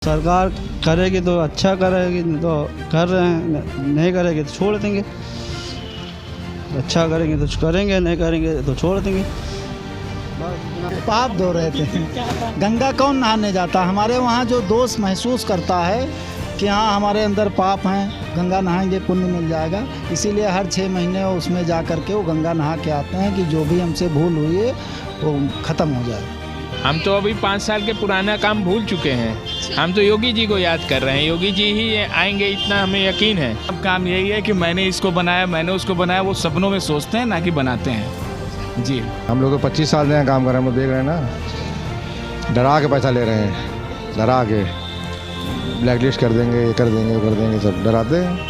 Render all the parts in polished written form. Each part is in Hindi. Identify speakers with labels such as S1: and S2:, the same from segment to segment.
S1: सरकार करेगी तो अच्छा करेगी, नहीं तो कर रहे हैं, नहीं करेगी तो छोड़ देंगे। अच्छा करेंगे तो करेंगे, नहीं करेंगे तो छोड़ देंगे।
S2: पाप धो रहे थे। गंगा कौन नहाने जाता? हमारे वहाँ जो दोस्त महसूस करता है कि हाँ हमारे अंदर पाप हैं, गंगा नहाएंगे पुण्य मिल जाएगा, इसीलिए हर 6 महीने उसमें जा कर के वो गंगा नहा के आते हैं कि जो भी हमसे भूल हुई है वो ख़त्म हो जाए।
S3: हम तो अभी 5 साल के पुराना काम भूल चुके हैं। हम तो योगी जी को याद कर रहे हैं। योगी जी ही आएंगे, इतना हमें यकीन है।
S4: अब काम यही है कि मैंने इसको बनाया, मैंने उसको बनाया। वो सपनों में सोचते हैं ना कि बनाते हैं। जी
S5: हम लोग 25 साल से काम कर रहे हैं, हम लोग देख रहे हैं ना, डरा के पैसा ले रहे हैं, डरा के ब्लैक लिस्ट कर देंगे, ये कर देंगे, वो कर देंगे, सब डराते हैं।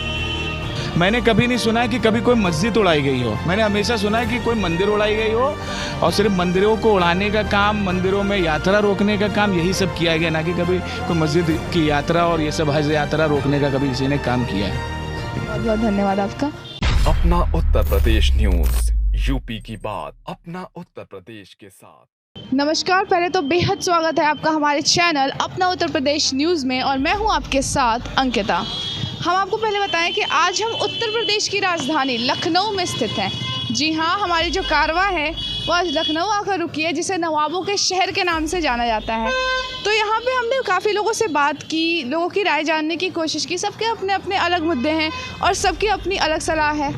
S4: मैंने कभी नहीं सुना है कि कभी कोई मस्जिद उड़ाई गई हो। मैंने हमेशा सुना है कि कोई मंदिर उड़ाई गई हो, और सिर्फ मंदिरों को उड़ाने का काम, मंदिरों में यात्रा रोकने का काम, यही सब किया गया, ना कि कभी कोई मस्जिद की यात्रा और ये सब हज यात्रा रोकने का कभी किसी ने काम किया है।
S6: बहुत बहुत धन्यवाद आपका।
S7: अपना उत्तर प्रदेश न्यूज, यूपी की बात अपना उत्तर प्रदेश के साथ।
S6: नमस्कार, पहले तो बेहद स्वागत है आपका हमारे चैनल अपना उत्तर प्रदेश न्यूज़ में, और मैं हूं आपके साथ अंकिता। हम आपको पहले बताएं कि आज हम उत्तर प्रदेश की राजधानी लखनऊ में स्थित हैं। जी हाँ, हमारी जो कारवां है वो आज लखनऊ आकर रुकी है, जिसे नवाबों के शहर के नाम से जाना जाता है। तो यहाँ पे हमने काफ़ी लोगों से बात की, लोगों की राय जानने की कोशिश की। सबके अपने अपने अलग मुद्दे हैं और सबकी अपनी अलग सलाह है।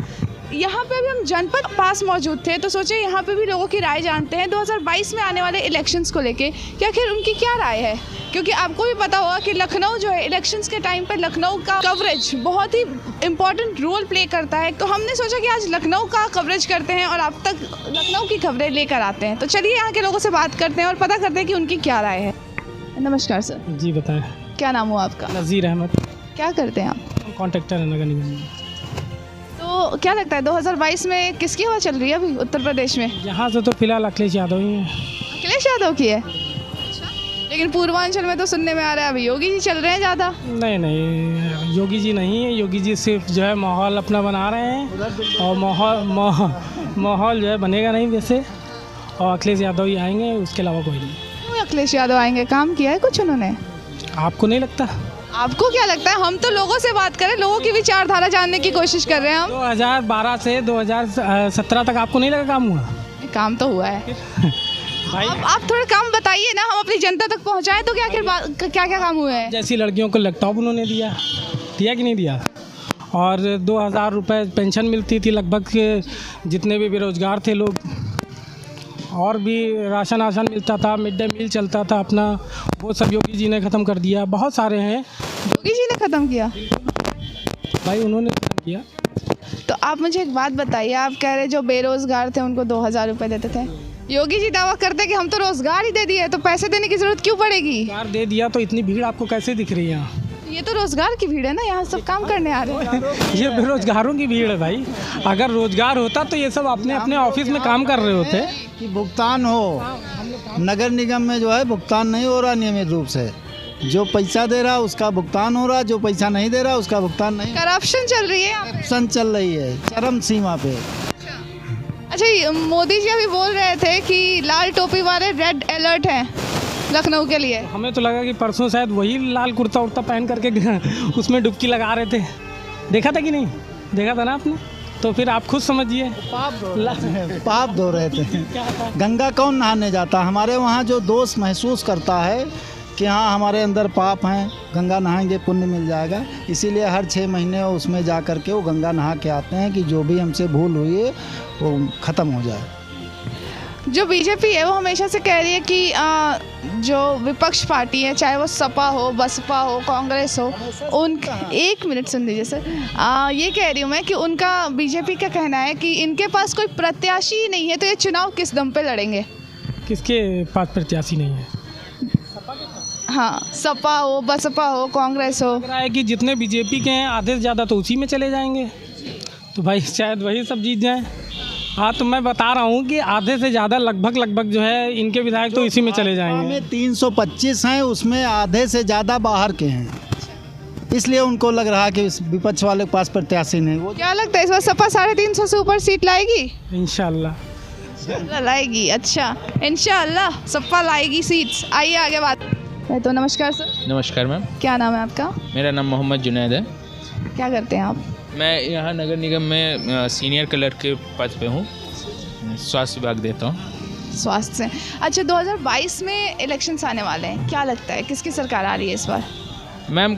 S6: यहाँ पे भी हम जनपद पास मौजूद थे, तो सोचे यहाँ पे भी लोगों की राय जानते हैं 2022 में आने वाले इलेक्शंस को लेके कि आखिर उनकी क्या राय है। क्योंकि आपको भी पता होगा कि लखनऊ जो है इलेक्शंस के टाइम पे लखनऊ का कवरेज बहुत ही इम्पोर्टेंट रोल प्ले करता है। तो हमने सोचा कि आज लखनऊ का कवरेज करते हैं और आप तक लखनऊ की खबरें लेकर आते हैं। तो चलिए यहाँ के लोगों से बात करते हैं और पता करते हैं कि उनकी क्या राय है। नमस्कार सर।
S8: जी बताएं।
S6: क्या नाम हो आपका?
S8: नज़ीर अहमद।
S6: क्या करते हैं आप?
S8: कॉन्ट्रैक्टर है नगर निगम में।
S6: तो क्या लगता है 2022 में किसकी हवा चल रही है अभी उत्तर प्रदेश में?
S8: यहाँ से तो फिलहाल अखिलेश यादव ही हैं।
S6: अखिलेश यादव की है, लेकिन पूर्वांचल में तो सुनने में आ रहा है अभी योगी जी चल रहे हैं ज़्यादा।
S8: नहीं, योगी जी नहीं है। योगी जी सिर्फ जो है माहौल अपना बना रहे हैं, और माहौल जो है बनेगा नहीं वैसे। और अखिलेश यादव ही आएंगे, उसके अलावा कोई नहीं।
S6: क्यों अखिलेश यादव आएंगे? काम किया है कुछ उन्होंने?
S8: आपको नहीं लगता?
S6: आपको क्या लगता है? हम तो लोगों से बात करें, लोगों की विचारधारा जानने की कोशिश कर रहे हैं हम।
S8: 2012 से 2017 तक आपको नहीं लगा काम हुआ?
S6: काम तो हुआ है
S8: भाई
S6: आप थोड़ा काम बताइए ना, हम अपनी जनता तक पहुंचाएं। तो क्या क्या काम हुए हैं?
S8: जैसी लड़कियों को लैपटॉप उन्होंने दिया कि नहीं दिया? और 2000 रुपये पेंशन मिलती थी लगभग जितने भी बेरोजगार थे लोग। और भी राशन मिलता था, मिड डे मील चलता था अपना, वो सब योगी जी ने ख़त्म कर दिया। बहुत सारे हैं
S6: योगी जी ने ख़त्म किया।
S8: भाई उन्होंने ख़त्म किया।
S6: तो आप मुझे एक बात बताइए, आप कह रहे जो बेरोजगार थे उनको 2000 रुपये देते थे, योगी जी दावा करते कि हम तो रोजगार ही दे दिए, तो पैसे देने की जरूरत क्यों पड़ेगी?
S8: रोजगार दे दिया तो इतनी भीड़ आपको कैसे दिख रही है यहाँ?
S6: ये तो रोजगार की भीड़ है ना, यहाँ सब काम करने आ रहे हैं।
S8: ये बेरोजगारों की भीड़ है भाई। अगर रोजगार होता तो ये सब अपने अपने ऑफिस में काम कर रहे होते।
S2: कि भुगतान हो, नगर निगम में जो है भुगतान नहीं हो रहा नियमित रूप से। जो पैसा दे रहा उसका भुगतान हो रहा, जो पैसा नहीं दे रहा उसका भुगतान नहीं।
S6: करप्शन चल रही है,
S2: करप्शन चल रही है चरम सीमा पे।
S6: अच्छा, ये मोदी जी अभी बोल रहे थे कि लाल टोपी वाले रेड अलर्ट हैं लखनऊ के लिए।
S8: हमें तो लगा कि परसों शायद वही लाल कुर्ता उर्ता पहन करके उसमें डुबकी लगा रहे थे। देखा था कि नहीं? देखा था ना आपने? तो फिर आप खुद समझिए।
S2: पाप धो रहे थे। गंगा कौन नहाने जाता? हमारे वहाँ जो दोस्त महसूस करता है कि हाँ हमारे अंदर पाप हैं, गंगा नहाएंगे पुण्य मिल जाएगा, इसीलिए हर 6 महीने उसमें जा कर के वो गंगा नहा के आते हैं कि जो भी हमसे भूल हुई है वो ख़त्म हो जाए।
S6: जो बीजेपी है वो हमेशा से कह रही है कि जो विपक्ष पार्टी है, चाहे वो सपा हो, बसपा हो, कांग्रेस हो, उन एक मिनट सुन लीजिए सर। ये कह रही हूँ मैं कि उनका, बीजेपी का कहना है कि इनके पास कोई प्रत्याशी ही नहीं है, तो ये चुनाव किस दम पे लड़ेंगे?
S8: किसके पास प्रत्याशी नहीं है?
S6: हाँ, सपा हो, बसपा हो, कांग्रेस हो।
S8: लग रहा है कि जितने बीजेपी के हैं आधे से ज़्यादा तो उसी में चले जाएंगे, तो भाई शायद वही सब जीत जाएं। हाँ, तो मैं बता रहा हूँ कि आधे से ज़्यादा लगभग जो है इनके विधायक तो इसी में चले जाएंगे।
S2: 325 हैं, उसमें आधे से ज़्यादा बाहर के हैं, इसलिए उनको लग रहा है कि विपक्ष वाले के पास प्रत्याशी नहीं। वो
S6: क्या लगता है इस बार सपा 350 से ऊपर सीट लाएगी?
S8: इंशाल्लाह
S6: लाएगी। अच्छा, इंशाल्लाह सपा लाएगी सीट्स। आइए आगे बात। तो नमस्कार सर।
S3: नमस्कार मैम,
S6: क्या नाम है आपका?
S3: मेरा नाम मोहम्मद जुनैद है।
S6: क्या करते हैं आप?
S3: मैं यहाँ नगर निगम में सीनियर क्लर्क के पद पे हूँ, स्वास्थ्य विभाग देता हूँ।
S6: स्वास्थ्य से। अच्छा, 2022 में इलेक्शंस आने वाले हैं, क्या लगता है किसकी सरकार आ रही है इस बार?
S3: मैम,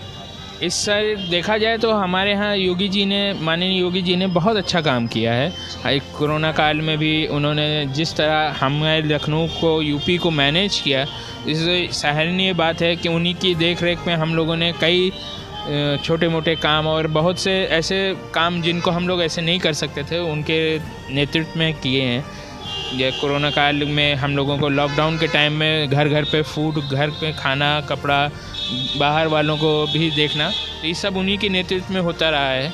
S3: इस साल देखा जाए तो हमारे यहाँ माननीय योगी जी ने बहुत अच्छा काम किया है। एक कोरोना काल में भी उन्होंने जिस तरह हमारे लखनऊ को, यूपी को मैनेज किया, इससे सराहनीय बात है कि उन्हीं की देख रेख में हम लोगों ने कई छोटे मोटे काम और बहुत से ऐसे काम जिनको हम लोग ऐसे नहीं कर सकते थे, उनके नेतृत्व में किए हैं। ये कोरोना काल में हम लोगों को लॉकडाउन के टाइम में घर घर पे फूड, घर पे खाना, कपड़ा, बाहर वालों को भी देखना, तो ये सब उन्हीं के नेतृत्व में होता रहा है।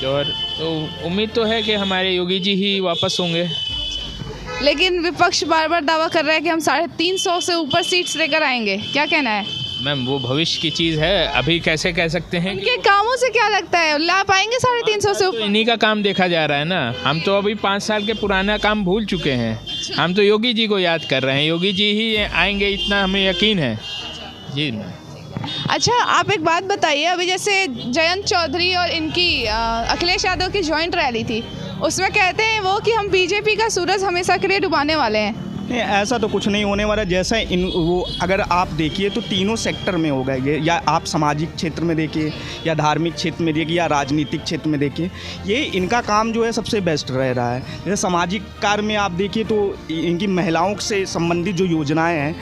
S3: और तो उम्मीद तो है कि हमारे योगी जी ही वापस होंगे।
S6: लेकिन विपक्ष बार बार दावा कर रहा है कि हम 350 से ऊपर सीट्स लेकर आएंगे, क्या कहना है?
S3: मैम, वो भविष्य की चीज़ है, अभी कैसे कह सकते हैं?
S6: उनके कामों से क्या लगता है, ला पाएंगे 350 से
S3: तो
S6: ऊपर?
S3: इन्हीं का काम देखा जा रहा है ना। हम तो अभी 5 साल के पुराना काम भूल चुके हैं। हम तो योगी जी को याद कर रहे हैं, योगी जी ही आएंगे, इतना हमें यकीन है जी।
S6: अच्छा, आप एक बात बताइए, अभी जैसे जयंत चौधरी और इनकी अखिलेश यादव की जॉइंट रैली थी, उसमें कहते हैं वो कि हम बीजेपी का सूरज हमेशा के लिए डुबाने वाले हैं।
S9: नहीं, ऐसा तो कुछ नहीं होने वाला। जैसा वो अगर आप देखिए तो तीनों सेक्टर में होगा ये, या आप सामाजिक क्षेत्र में देखिए, या धार्मिक क्षेत्र में देखिए, या राजनीतिक क्षेत्र में देखिए, ये इनका काम जो है सबसे बेस्ट रह रहा है। जैसे सामाजिक कार्य में आप देखिए तो इनकी महिलाओं से संबंधित जो योजनाएं हैं,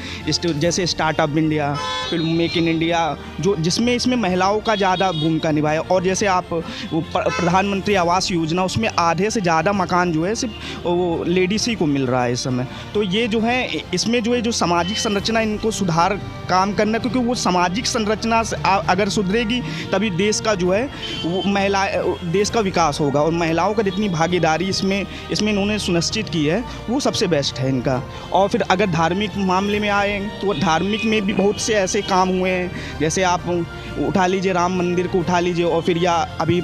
S9: जैसे स्टार्टअप इंडिया, फिर मेक इन इंडिया, जिसमें इसमें महिलाओं का ज़्यादा भूमिका निभाया। और जैसे आप प्रधानमंत्री आवास योजना, उसमें आधे से ज़्यादा मकान जो है सिर्फ वो लेडीज़ ही को मिल रहा है इस समय। तो ये जो है, इसमें जो है जो सामाजिक संरचना, इनको सुधार काम करना, क्योंकि वो सामाजिक संरचना अगर सुधरेगी तभी देश का जो है वो देश का विकास होगा। और महिलाओं का जितनी भागीदारी इसमें इन्होंने सुनिश्चित की है, वो सबसे बेस्ट है इनका। और फिर अगर धार्मिक मामले में आए तो धार्मिक में भी बहुत से ऐसे काम हुए हैं, जैसे आप उठा लीजिए राम मंदिर को उठा लीजिए, और फिर या अभी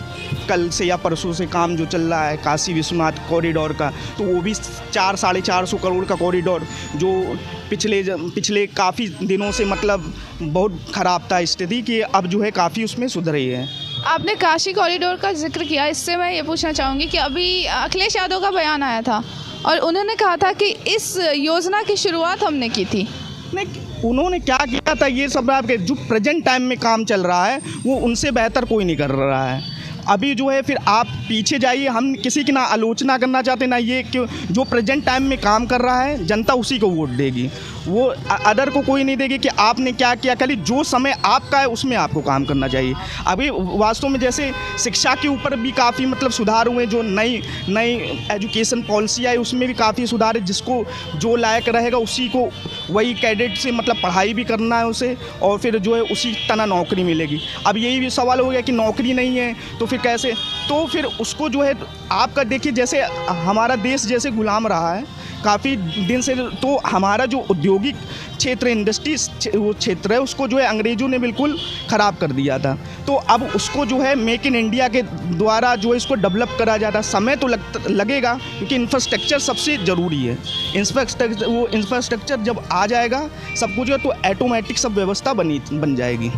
S9: कल से या परसों से काम जो चल रहा है काशी विश्वनाथ कॉरिडोर का, तो वो भी 400-450 करोड़ का कॉरिडोर जो पिछले काफ़ी दिनों से मतलब बहुत ख़राब था स्थिति, कि अब जो है काफ़ी उसमें सुधर रही है।
S6: आपने काशी कॉरिडोर का जिक्र किया, इससे मैं ये पूछना चाहूँगी कि अभी अखिलेश यादव का बयान आया था और उन्होंने कहा था कि इस योजना की शुरुआत हमने की थी।
S9: नहीं, उन्होंने क्या किया था, ये सब आपके जो प्रेजेंट टाइम में काम चल रहा है वो उनसे बेहतर कोई नहीं कर रहा है। अभी जो है फिर आप पीछे जाइए, हम किसी की ना आलोचना करना चाहते ना ये, कि जो प्रेजेंट टाइम में काम कर रहा है जनता उसी को वोट देगी, वो अदर को कोई नहीं देगी कि आपने क्या किया। खाली जो समय आपका है उसमें आपको काम करना चाहिए। अभी वास्तव में जैसे शिक्षा के ऊपर भी काफ़ी मतलब सुधार हुए, जो नई एजुकेशन पॉलिसी आई उसमें भी काफ़ी सुधार है। जिसको जो लायक रहेगा उसी को वही कैडेट से मतलब पढ़ाई भी करना है उसे, और फिर जो है उसी तरह नौकरी मिलेगी। अब यही भी सवाल हो गया कि नौकरी नहीं है तो फिर कैसे, तो फिर उसको जो है आपका देखिए, जैसे हमारा देश जैसे गुलाम रहा है काफ़ी दिन से, तो हमारा जो औद्योगिक क्षेत्र, इंडस्ट्री वो क्षेत्र है, उसको जो है अंग्रेज़ों ने बिल्कुल ख़राब कर दिया था। तो अब उसको जो है मेक इन इंडिया के द्वारा जो है इसको डेवलप करा जाता। समय तो लगेगा, क्योंकि इंफ्रास्ट्रक्चर सबसे ज़रूरी है। इंफ्रास्ट्रक्चर जब आ जाएगा सब कुछ, तो ऑटोमेटिक सब व्यवस्था बन जाएगी।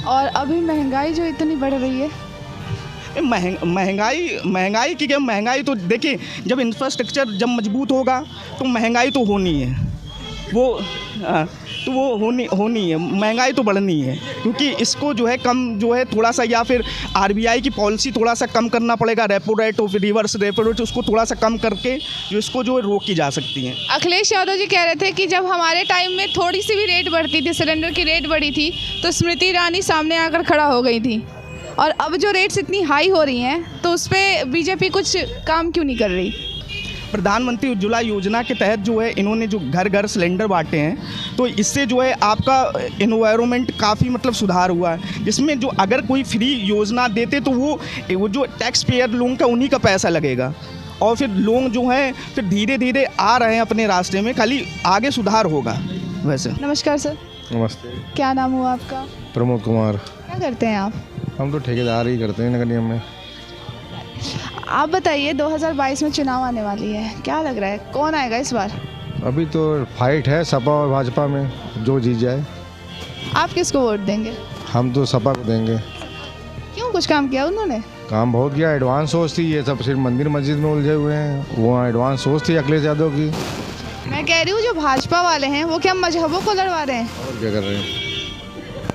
S6: और अभी महंगाई जो इतनी बढ़ रही है,
S9: महंगाई की क्या, महंगाई तो देखिए, जब इंफ्रास्ट्रक्चर जब मजबूत होगा तो महंगाई तो होनी है, वो होनी है, महंगाई तो बढ़नी है। क्योंकि इसको जो है कम जो है थोड़ा सा, या फिर आरबीआई की पॉलिसी थोड़ा सा कम करना पड़ेगा, रेपो रेट और रिवर्स रेपो रेट, उसको थोड़ा सा कम करके जो इसको जो है रोकी जा सकती है।
S6: अखिलेश यादव जी कह रहे थे कि जब हमारे टाइम में थोड़ी सी भी रेट बढ़ती थी, सिलेंडर की रेट बढ़ी थी, तो स्मृति ईरानी सामने आकर खड़ा हो गई थी। और अब जो रेट्स इतनी हाई हो रही हैं, तो उस पर बीजेपी कुछ काम क्यों नहीं कर रही?
S9: प्रधानमंत्री उज्ज्वला योजना के तहत जो है इन्होंने जो घर घर सिलेंडर बांटे हैं, तो इससे जो है आपका एनवायरनमेंट काफ़ी मतलब सुधार हुआ है। जिसमें जो अगर कोई फ्री योजना देते तो वो जो टैक्स पेयर लोगों का उन्हीं का पैसा लगेगा, और फिर लोग जो हैं फिर धीरे धीरे आ रहे हैं अपने रास्ते में, खाली आगे सुधार होगा। वैसे
S6: नमस्कार सर।
S5: नमस्ते।
S6: क्या नाम हुआ आपका?
S5: प्रमोद कुमार।
S6: क्या करते हैं आप?
S5: हम तो ठेकेदार ही करते हैं नगर निगम में।
S6: आप बताइए, 2022 में चुनाव आने वाली है, क्या लग रहा है कौन आएगा इस बार?
S5: अभी तो फाइट है सपा और भाजपा में, जो जीत जाए।
S6: आप किसको वोट देंगे?
S5: हम तो सपा को देंगे।
S6: क्यों, कुछ काम किया उन्होंने?
S5: काम बहुत किया, एडवांस सोच थी, ये सब सिर्फ मंदिर मस्जिद में उलझे हुए हैं। वो एडवांस सोच थी अखिलेश यादव की।
S6: मैं कह रही हूँ जो भाजपा वाले हैं वो क्या मजहबों को लड़वा रहे हैं?
S5: और क्या कर रहे हैं,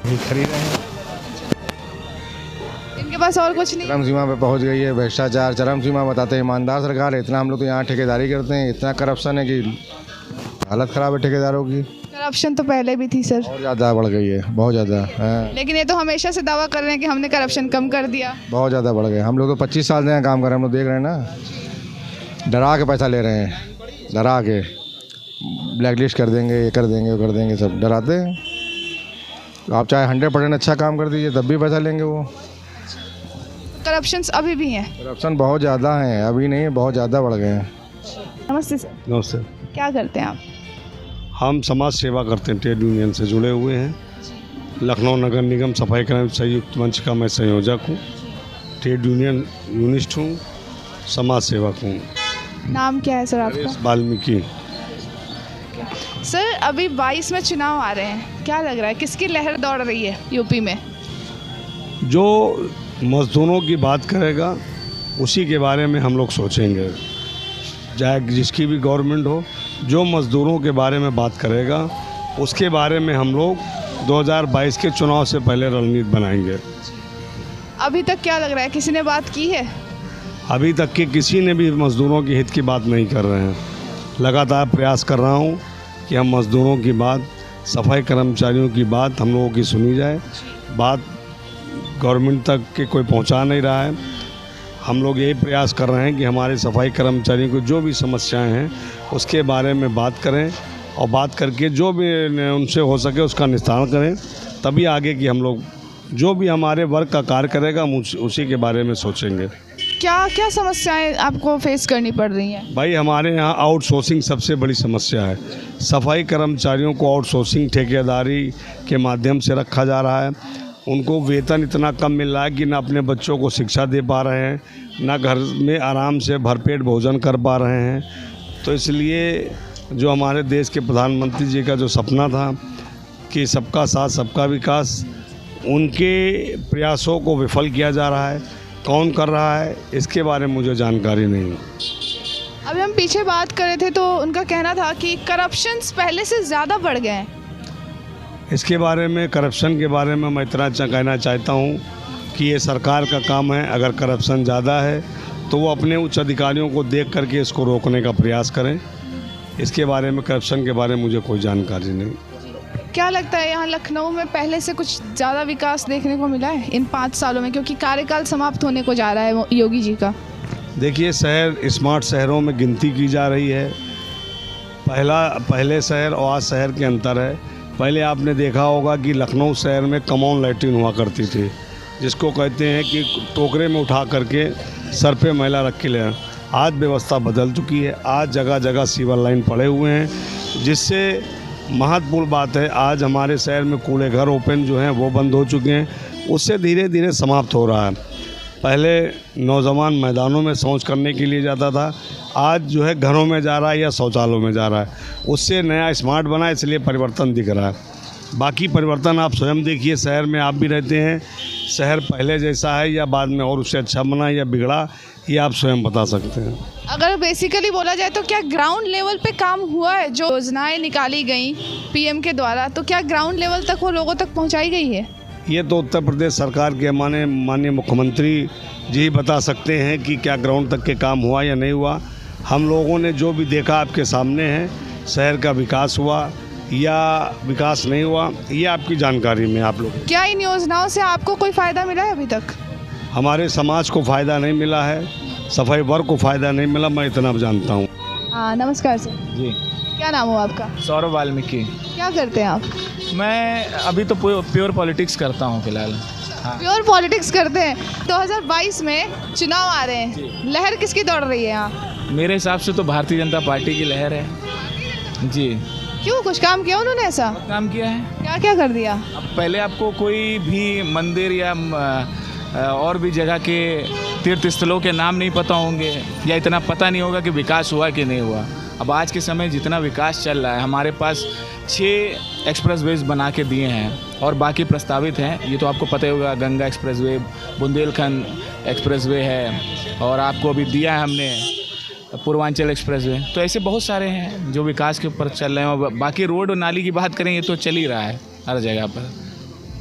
S5: ये खरीद रहे हैं।
S6: इनके पास और कुछ नहीं?
S5: चरम सीमा पे पहुंच गई है भ्रष्टाचार, चरम सीमा बताते हैं। ईमानदार सरकार है, इतना हम लोग तो यहाँ ठेकेदारी करते हैं, इतना करप्शन है कि हालत ख़राब है ठेकेदारों की।
S6: करप्शन तो पहले भी थी सर।
S5: बहुत ज़्यादा बढ़ गई है, बहुत ज़्यादा है।
S6: लेकिन ये तो हमेशा से दावा कर रहे हैं कि हमने करप्शन कम कर दिया।
S5: बहुत ज़्यादा बढ़ गए। हम लोग तो 25 साल से यहाँ काम कर रहे हैं, हम लोग देख रहे हैं ना। डरा के पैसा ले रहे हैं, डरा के ब्लैक लिस्ट कर देंगे, ये कर देंगे, वो कर देंगे, सब डराते हैं। आप चाहे 100% अच्छा काम कर दीजिए तब भी पैसा लेंगे वो।
S6: करप्शन अभी भी हैं?
S5: करप्शन बहुत ज़्यादा है, अभी नहीं, बहुत ज़्यादा बढ़ गए हैं।
S6: नमस्ते सर।
S10: नमस्ते।
S6: क्या करते हैं आप?
S10: हम समाज सेवा करते हैं, ट्रेड यूनियन से जुड़े हुए हैं। लखनऊ नगर निगम सफाई कर्मचारी संयुक्त मंच का मैं संयोजक हूँ, ट्रेड यूनियन यूनिस्ट हूँ, समाज सेवक हूँ।
S6: नाम क्या है सर आपका?
S10: वाल्मीकि।
S6: सर अभी 22 में चुनाव आ रहे हैं, क्या लग रहा है किसकी लहर दौड़ रही है यूपी में?
S10: जो मज़दूरों की बात करेगा उसी के बारे में हम लोग सोचेंगे, चाहे जिसकी भी गवर्नमेंट हो। जो मज़दूरों के बारे में बात करेगा उसके बारे में हम लोग 2022 के चुनाव से पहले रणनीति बनाएंगे।
S6: अभी तक क्या लग रहा है, किसी ने बात की है?
S10: अभी तक के किसी ने भी मज़दूरों के हित की बात नहीं कर रहे हैं। लगातार प्रयास कर रहा हूँ कि हम मज़दूरों की बात, सफाई कर्मचारियों की बात हम लोगों की सुनी जाए। बात गवर्नमेंट तक के कोई पहुँचा नहीं रहा है। हम लोग यही प्रयास कर रहे हैं कि हमारे सफाई कर्मचारियों को जो भी समस्याएं हैं उसके बारे में बात करें, और बात करके जो भी उनसे हो सके उसका निस्तारण करें। तभी आगे की हम लोग जो भी हमारे वर्ग का कार्य करेगा हम उसी के बारे में सोचेंगे।
S6: क्या क्या समस्याएं आपको फेस करनी पड़ रही हैं?
S10: भाई हमारे यहाँ आउटसोर्सिंग सबसे बड़ी समस्या है। सफाई कर्मचारियों को आउटसोर्सिंग ठेकेदारी के माध्यम से रखा जा रहा है। उनको वेतन इतना कम मिल रहा है कि ना अपने बच्चों को शिक्षा दे पा रहे हैं, ना घर में आराम से भरपेट भोजन कर पा रहे हैं। तो इसलिए जो हमारे देश के प्रधानमंत्री जी का जो सपना था कि सबका साथ सबका विकास, उनके प्रयासों को विफल किया जा रहा है। कौन कर रहा है इसके बारे में मुझे जानकारी नहीं।
S6: अभी हम पीछे बात कर रहे थे तो उनका कहना था कि करप्शन पहले से ज़्यादा बढ़ गए हैं।
S10: इसके बारे में, करप्शन के बारे में मैं इतना कहना चाहता हूँ कि ये सरकार का काम है। अगर करप्शन ज़्यादा है तो वो अपने उच्च अधिकारियों को देख करके इसको रोकने का प्रयास करें। इसके बारे में, करप्शन के बारे में मुझे कोई जानकारी नहीं।
S6: क्या लगता है यहाँ लखनऊ में पहले से कुछ ज़्यादा विकास देखने को मिला है इन 5 सालों में, क्योंकि कार्यकाल समाप्त होने को जा रहा है योगी जी का?
S10: देखिए, शहर स्मार्ट शहरों में गिनती की जा रही है। पहले शहर और आज शहर के अंतर है। पहले आपने देखा होगा कि लखनऊ शहर में कमॉन लैट्रिन हुआ करती थी, जिसको कहते हैं कि टोकरे में उठा करके सर पे मैला रख के ले। आज व्यवस्था बदल चुकी है। आज जगह जगह सीवर लाइन पड़े हुए हैं, जिससे महत्वपूर्ण बात है आज हमारे शहर में कूड़े घर ओपन जो हैं वो बंद हो चुके हैं। उससे धीरे धीरे समाप्त हो रहा है। पहले नौजवान मैदानों में शौच करने के लिए जाता था, आज जो है घरों में जा रहा है या शौचालयों में जा रहा है। उससे नया स्मार्ट बना, इसलिए परिवर्तन दिख रहा है। बाकी परिवर्तन आप स्वयं देखिए, शहर में आप भी रहते हैं, शहर पहले जैसा है या बाद में और उससे अच्छा बना या बिगड़ा, ये आप स्वयं बता सकते हैं।
S6: अगर बेसिकली बोला जाए तो क्या ग्राउंड लेवल पे काम हुआ है? जो योजनाएं निकाली गई पीएम के द्वारा, तो क्या ग्राउंड लेवल तक वो लोगों तक पहुंचाई गई है?
S10: ये तो उत्तर प्रदेश सरकार के माननीय मुख्यमंत्री जी बता सकते हैं कि क्या ग्राउंड तक के काम हुआ या नहीं हुआ। हम लोगों ने जो भी देखा आपके सामने है, शहर का विकास हुआ या विकास नहीं हुआ, ये आपकी जानकारी में आप लोग।
S6: क्या इन योजनाओं से आपको कोई फ़ायदा मिला है अभी तक?
S10: हमारे समाज को फ़ायदा नहीं मिला है, सफाई वर्ग को फ़ायदा नहीं मिला, मैं इतना जानता हूँ।
S6: हाँ, नमस्कार सर
S3: जी।
S6: क्या नाम हो आपका?
S3: सौरभ वाल्मीकि।
S6: क्या करते हैं आप?
S3: मैं अभी तो प्योर पॉलिटिक्स करता हूँ फिलहाल। हाँ।
S6: प्योर पॉलिटिक्स करते हैं। 2022 में चुनाव आ रहे हैं, लहर किसकी दौड़ रही है यहाँ?
S3: मेरे हिसाब से तो भारतीय जनता पार्टी की लहर है जी।
S6: क्यों, कुछ काम किया उन्होंने? ऐसा
S3: काम किया है।
S6: क्या क्या कर दिया?
S3: अब पहले आपको कोई भी मंदिर या और भी जगह के तीर्थ स्थलों के नाम नहीं पता होंगे, या इतना पता नहीं होगा कि विकास हुआ कि नहीं हुआ। अब आज के समय जितना विकास चल रहा है, हमारे पास 6
S4: एक्सप्रेसवेज बना के दिए हैं और बाकी प्रस्तावित हैं। ये तो आपको पता ही होगा, गंगा एक्सप्रेसवे, बुंदेलखंड एक्सप्रेसवे है और आपको अभी दिया है हमने पूर्वांचल एक्सप्रेसवे। तो ऐसे बहुत सारे हैं जो विकास के ऊपर चल रहे हैं और बाकी रोड और नाली की बात करें ये तो चल ही रहा है हर जगह पर।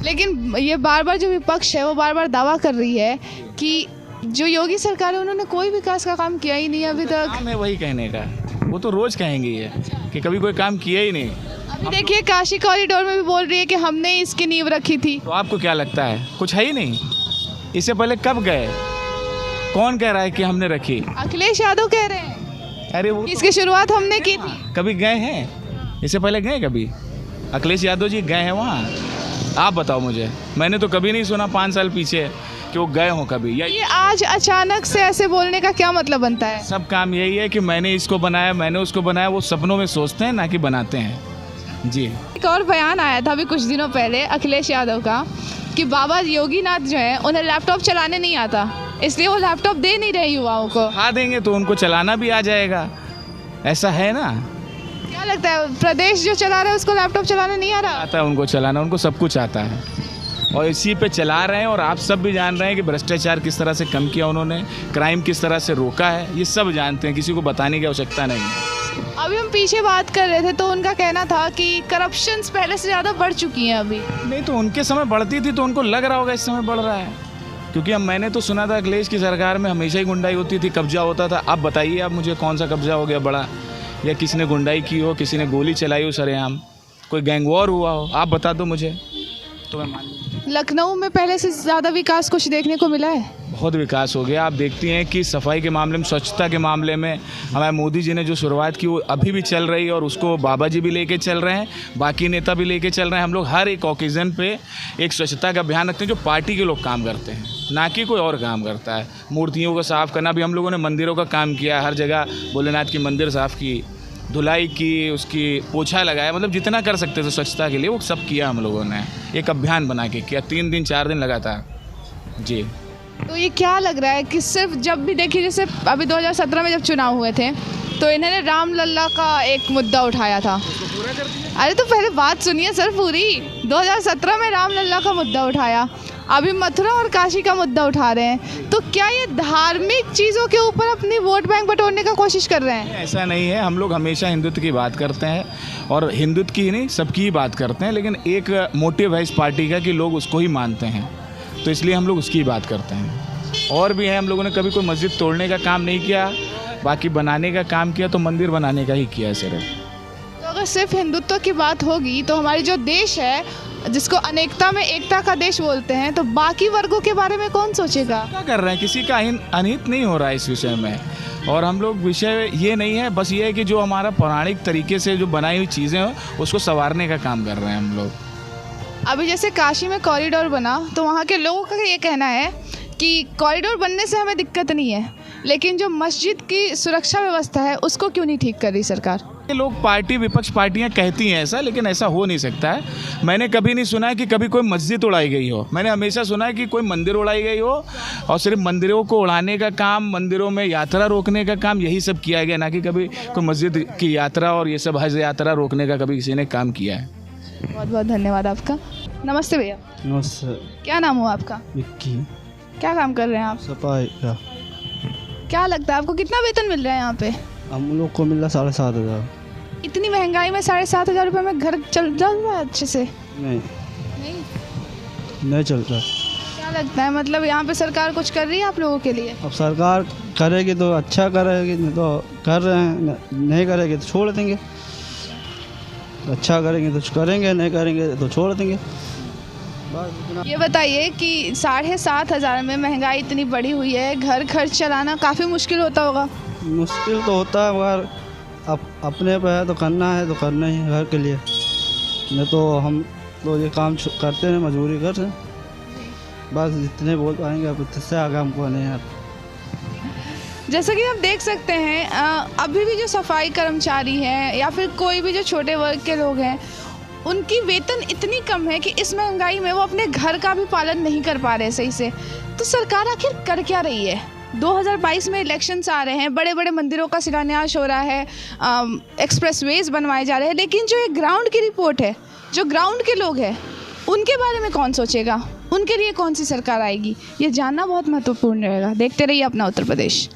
S6: लेकिन ये बार बार जो विपक्ष है वो बार बार दावा कर रही है कि जो योगी सरकार है उन्होंने कोई विकास का काम किया ही नहीं अभी तक।
S4: काम है वही कहने का, वो तो रोज़ कहेंगे ये कि कभी कोई काम किया ही नहीं।
S6: अभी देखिए काशी कॉरिडोर में भी बोल रही है कि हमने इसकी नींव रखी थी।
S4: तो आपको क्या लगता है कुछ है ही नहीं? इससे पहले कब गए? कौन कह रहा है कि हमने रखी?
S6: अखिलेश यादव कह रहे हैं
S4: अरे वो
S6: इसकी शुरुआत हमने की थी।
S4: कभी गए हैं? इससे पहले गए कभी? अखिलेश यादव जी गए हैं वहाँ? आप बताओ मुझे, मैंने तो कभी नहीं सुना 5 साल पीछे कि वो गए हों कभी। या
S6: ये आज अचानक से ऐसे बोलने का क्या मतलब बनता है?
S4: सब काम यही है कि मैंने इसको बनाया, मैंने उसको बनाया। वो सपनों में सोचते हैं ना कि बनाते हैं जी।
S6: एक और बयान आया था अभी कुछ दिनों पहले अखिलेश यादव का कि बाबा योगीनाथ जो है उन्हें लैपटॉप चलाने नहीं आता, इसलिए वो लैपटॉप दे नहीं रहे युवाओं को।
S4: खा देंगे तो उनको चलाना भी आ जाएगा, ऐसा है ना?
S6: क्या लगता है प्रदेश जो चला रहा है उसको लैपटॉप चलाना नहीं आ रहा?
S4: आता है उनको चलाना, उनको सब कुछ आता है और इसी पे चला रहे हैं। और आप सब भी जान रहे हैं कि भ्रष्टाचार किस तरह से कम किया उन्होंने, क्राइम किस तरह से रोका है, ये सब जानते हैं, किसी को बताने की आवश्यकता नहीं है।
S6: अभी हम पीछे बात कर रहे थे तो उनका कहना था कि करप्शन पहले से ज़्यादा बढ़ चुकी हैं अभी।
S4: नहीं तो उनके समय बढ़ती थी तो उनको लग रहा होगा इस समय बढ़ रहा है, क्योंकि अब मैंने तो सुना था अखिलेश की सरकार में हमेशा ही गुंडाई होती थी, कब्जा होता था। अब बताइए आप मुझे कौन सा कब्जा हो गया बड़ा, या किसी ने गुंडाई की हो, किसी ने गोली चलाई हो सरेआम, कोई गैंग वॉर हुआ हो, आप बता दो मुझे तो मैं मान।
S6: लखनऊ में पहले से ज़्यादा विकास कुछ देखने को मिला है?
S4: बहुत विकास हो गया। आप देखती हैं कि सफाई के मामले में, स्वच्छता के मामले में हमारे मोदी जी ने जो शुरुआत की वो अभी भी चल रही है और उसको बाबा जी भी लेके चल रहे हैं, बाकी नेता भी लेके चल रहे हैं। हम लोग हर एक ओकेज़न पे एक स्वच्छता का अभियान रखते हैं जो पार्टी के लोग काम करते हैं, ना कि कोई और काम करता है। मूर्तियों को साफ़ करना भी हम लोगों ने, मंदिरों का काम किया, हर जगह भोलेनाथ की मंदिर साफ़ की, धुलाई की, उसकी पोछा लगाया, मतलब जितना कर सकते थे स्वच्छता के लिए वो सब किया हम लोगों ने। एक अभियान बना के किया 3 दिन 4 दिन लगातार जी।
S6: तो ये क्या लग रहा है कि सिर्फ जब भी देखिए, जैसे अभी 2017 में जब चुनाव हुए थे तो इन्होंने रामलला का एक मुद्दा उठाया था। अरे तो पहले बात सुनिए सर पूरी। 2017 में रामलला का मुद्दा उठाया, अभी मथुरा और काशी का मुद्दा उठा रहे हैं। तो क्या ये धार्मिक चीज़ों के ऊपर अपनी वोट बैंक बटोरने का कोशिश कर रहे हैं?
S4: ऐसा नहीं है, हम लोग हमेशा हिंदुत्व की बात करते हैं और हिंदुत्व की ही नहीं सबकी ही बात करते हैं, लेकिन एक मोटिव है इस पार्टी का कि लोग उसको ही मानते हैं, तो इसलिए हम लोग उसकी ही बात करते हैं। और भी है, हम लोगों ने कभी कोई मस्जिद तोड़ने का काम नहीं किया, बाकी बनाने का काम किया तो मंदिर बनाने का ही किया सिर्फ।
S6: तो अगर सिर्फ हिंदुत्व की बात होगी तो हमारी जो देश है, जिसको अनेकता में एकता का देश बोलते हैं, तो बाकी वर्गों के बारे में कौन सोचेगा?
S4: क्या कर रहे हैं, किसी का अनहित नहीं हो रहा है इस विषय में। और हम लोग विषय ये नहीं है, बस ये है कि जो हमारा पौराणिक तरीके से जो बनाई हुई चीज़ें हैं उसको संवारने का काम कर रहे हैं हम लोग।
S6: अभी जैसे काशी में कॉरिडोर बना तो वहाँ के लोगों का ये कहना है कि कॉरिडोर बनने से हमें दिक्कत नहीं है, लेकिन जो मस्जिद की सुरक्षा व्यवस्था है उसको क्यों नहीं ठीक कर रही सरकार?
S4: ये लोग पार्टी, विपक्ष पार्टियां कहती हैं ऐसा, लेकिन ऐसा हो नहीं सकता है। मैंने कभी नहीं सुना है कि कभी कोई मस्जिद उड़ाई गई हो। मैंने हमेशा सुना है कि कोई मंदिर उड़ाई गई हो और सिर्फ मंदिरों को उड़ाने का काम, मंदिरों में यात्रा रोकने का काम, यही सब किया गया, ना कि कभी कोई मस्जिद की यात्रा और ये सब हज यात्रा रोकने का कभी किसी ने काम किया है।
S6: बहुत बहुत धन्यवाद आपका। नमस्ते भैया।
S1: नमस्ते।
S6: क्या नाम हुआ आपका?
S1: विक्की।
S6: क्या काम कर रहे हैं आप?
S1: सफाई का।
S6: क्या लगता है आपको कितना वेतन मिल रहा है यहाँ पे?
S1: हम लोग को मिल रहा 7,500।
S6: इतनी महंगाई में 7,500 रुपये में घर चल रहा है अच्छे से?
S1: नहीं चलता।
S6: क्या लगता है, मतलब यहाँ पे सरकार कुछ कर रही है आप लोगों के लिए?
S1: अब सरकार करेगी तो अच्छा करेगी, नहीं तो कर रहे हैं, नहीं करेगी तो छोड़ देंगे। अच्छा करेंगे तो करेंगे, नहीं करेंगे तो छोड़ देंगे।
S6: ये बताइए कि 7,500 में महंगाई इतनी बढ़ी हुई है, घर खर्च चलाना काफ़ी मुश्किल होता होगा?
S1: मुश्किल तो होता है, मगर अब अपने पे है तो करना है, तो करना ही है घर के लिए। नहीं तो हम तो ये काम करते हैं, मजबूरी कर रहे हैं, बस जितने बोल पाएंगे अब इससे आगे हमको नहीं है।
S6: जैसा कि आप देख सकते हैं, अभी भी जो सफाई कर्मचारी हैं या फिर कोई भी जो छोटे वर्ग के लोग हैं, उनकी वेतन इतनी कम है कि इस महंगाई में वो अपने घर का भी पालन नहीं कर पा रहे सही से। तो सरकार आखिर कर क्या रही है? 2022 में इलेक्शंस आ रहे हैं, बड़े बड़े मंदिरों का शिलान्यास हो रहा है, एक्सप्रेसवेज बनवाए जा रहे हैं, लेकिन जो एक ग्राउंड की रिपोर्ट है, जो ग्राउंड के लोग हैं, उनके बारे में कौन सोचेगा, उनके लिए कौन सी सरकार आएगी, ये जानना बहुत महत्वपूर्ण रहेगा। देखते रहिए अपना उत्तर प्रदेश।